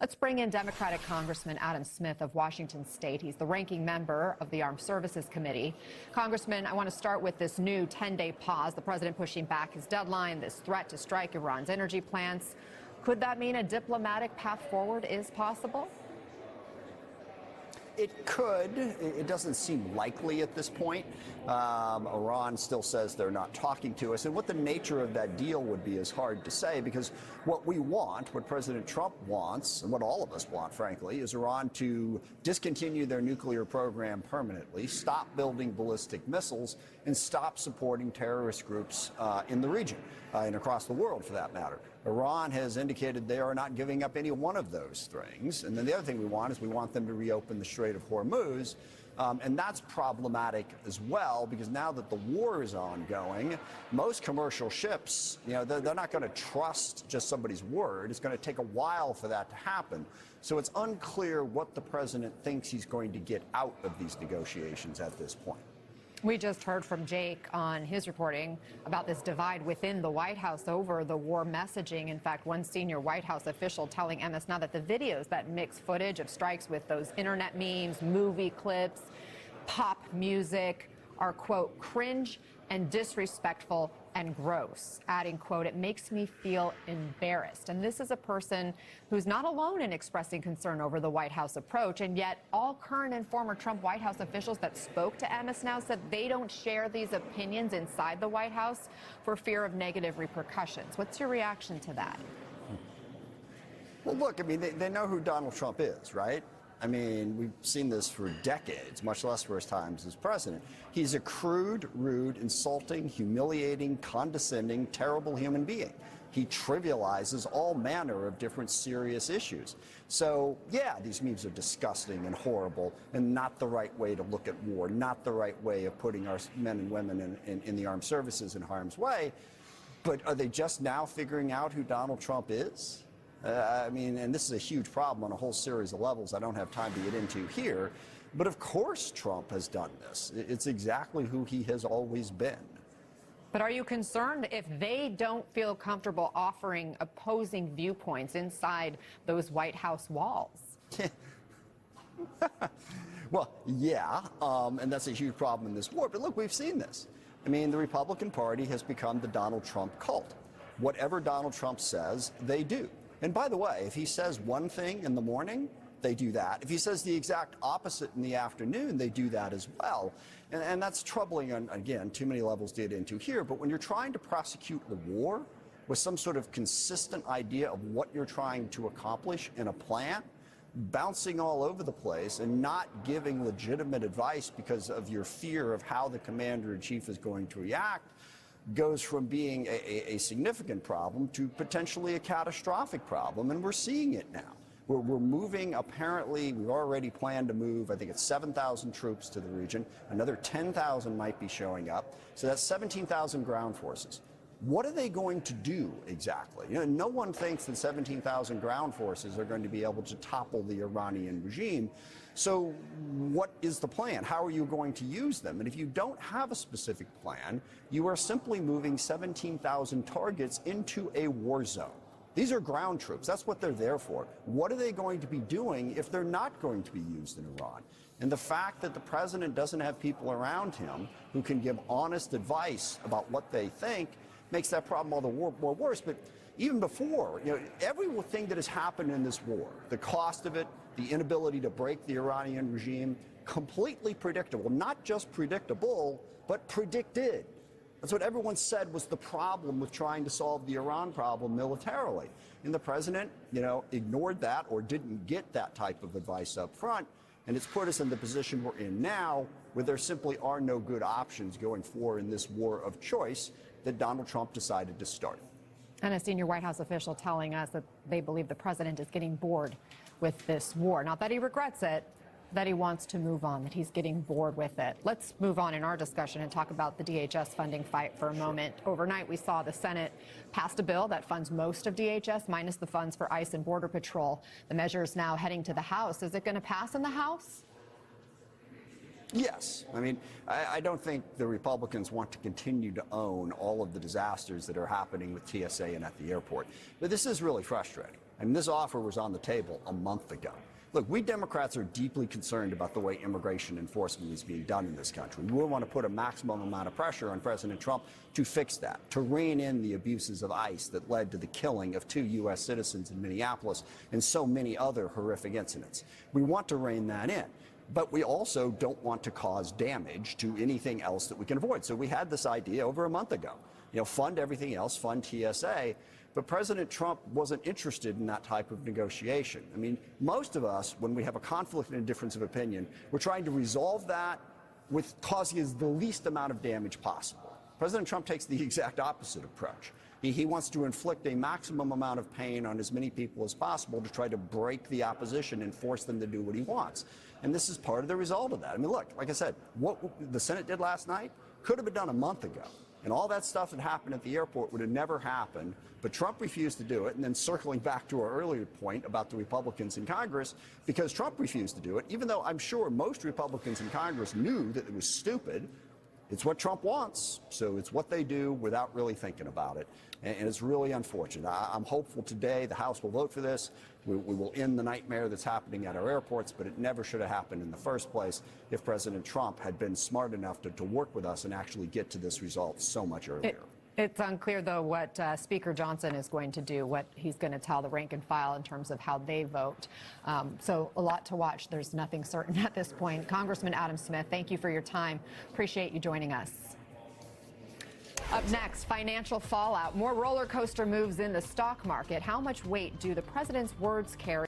Let's bring in Democratic Congressman Adam Smith of Washington State. He's the ranking member of the Armed Services Committee. Congressman, I want to start with this new 10-day pause, the president pushing back his deadline, this threat to strike Iran's energy plants. Could that mean a diplomatic path forward is possible? It could. It doesn't seem likely at this point. Iran still says they're not talking to us. And what the nature of that deal would be is hard to say, because what we want, what President Trump wants, and what all of us want, frankly, is Iran to discontinue their nuclear program permanently, stop building ballistic missiles, and stop supporting terrorist groups in the region and across the world, for that matter. Iran has indicated they are not giving up any one of those things. And then the other thing we want is we want them to reopen the Strait of Hormuz. And that's problematic as well, because now that the war is ongoing, most commercial ships, they're not going to trust just somebody's word. It's going to take a while for that to happen. So it's unclear what the president thinks he's going to get out of these negotiations at this point. We just heard from Jake on his reporting about this divide within the White House over the war messaging. In fact, one senior White House official telling MSNOW that the videos that mix footage of strikes with those internet memes, movie clips, pop music are, quote, cringe and disrespectful and gross, adding, quote, it makes me feel embarrassed. And this is a person who's not alone in expressing concern over the White House approach, and yet all current and former Trump White House officials that spoke to MSNOW said they don't share these opinions inside the White House for fear of negative repercussions. What's your reaction to that? Well, look, I mean, they know who Donald Trump is, right? I mean, we've seen this for decades, much less for his times as president. He's a crude, rude, insulting, humiliating, condescending, terrible human being. He trivializes all manner of different serious issues. So, yeah, these memes are disgusting and horrible and not the right way to look at war, not the right way of putting our men and women in the armed services in harm's way. But are they just now figuring out who Donald Trump is? I mean, and this is a huge problem on a whole series of levels I don't have time to get into here. But of course Trump has done this. It's exactly who he has always been. But are you concerned if they don't feel comfortable offering opposing viewpoints inside those White House walls? Well, yeah, and that's a huge problem in this war. But look, we've seen this. I mean, the Republican Party has become the Donald Trump cult. Whatever Donald Trump says, they do. And by the way, if he says one thing in the morning, they do that. If he says the exact opposite in the afternoon, they do that as well. And that's troubling on, again, too many levels to get into here. But when you're trying to prosecute a war with some sort of consistent idea of what you're trying to accomplish in a plan, bouncing all over the place and not giving legitimate advice because of your fear of how the commander-in-chief is going to react, goes from being a significant problem to potentially a catastrophic problem, and we're seeing it now. We're moving, apparently, we've already planned to move, I think it's 7,000 troops to the region. Another 10,000 might be showing up. So that's 17,000 ground forces. What are they going to do exactly? No one thinks that 17,000 ground forces are going to be able to topple the Iranian regime. So what is the plan? How are you going to use them? And if you don't have a specific plan, you are simply moving 17,000 targets into a war zone. These are ground troops. That's what they're there for. What are they going to be doing if they're not going to be used in Iran? And the fact that the president doesn't have people around him who can give honest advice about what they think makes that problem all the more worse. But even before, everything that has happened in this war, the cost of it, the inability to break the Iranian regime, completely predictable. Not just predictable, but predicted. That's what everyone said was the problem with trying to solve the Iran problem militarily. And the president, ignored that or didn't get that type of advice up front. And it's put us in the position we're in now, where there simply are no good options going forward in this war of choice that Donald Trump decided to start. And a senior White House official telling us that they believe the president is getting bored with this war. Not that he regrets it, that he wants to move on, that he's getting bored with it. Let's move on in our discussion and talk about the DHS funding fight for a moment. Overnight, we saw the Senate passed a bill that funds most of DHS, minus the funds for ICE and Border Patrol. The measure is now heading to the House. Is it going to pass in the House? Yes. I mean, I don't think the Republicans want to continue to own all of the disasters that are happening with TSA and at the airport. But this is really frustrating. And this offer was on the table a month ago. Look, we Democrats are deeply concerned about the way immigration enforcement is being done in this country. We want to put a maximum amount of pressure on President Trump to fix that, to rein in the abuses of ICE that led to the killing of 2 U.S. citizens in Minneapolis and so many other horrific incidents. We want to rein that in. But we also don't want to cause damage to anything else that we can avoid. So we had this idea over a month ago. Fund everything else, fund TSA. But President Trump wasn't interested in that type of negotiation. I mean, most of us, when we have a conflict and a difference of opinion, we're trying to resolve that with causing us the least amount of damage possible. President Trump takes the exact opposite approach. He wants to inflict a maximum amount of pain on as many people as possible to try to break the opposition and force them to do what he wants. And this is part of the result of that. I mean, look, like I said, what the Senate did last night could have been done a month ago. And all that stuff that happened at the airport would have never happened, but Trump refused to do it. And then circling back to our earlier point about the Republicans in Congress, because Trump refused to do it, even though I'm sure most Republicans in Congress knew that it was stupid, it's what Trump wants, so it's what they do without really thinking about it. And it's really unfortunate. I'm hopeful today the House will vote for this. We will end the nightmare that's happening at our airports, but it never should have happened in the first place if President Trump had been smart enough to work with us and actually get to this result so much earlier. It's unclear, though, what Speaker Johnson is going to do, what he's going to tell the rank and file in terms of how they vote. So a lot to watch. There's nothing certain at this point. Congressman Adam Smith, thank you for your time. Appreciate you joining us. Up next, financial fallout. More roller coaster moves in the stock market. How much weight do the president's words carry?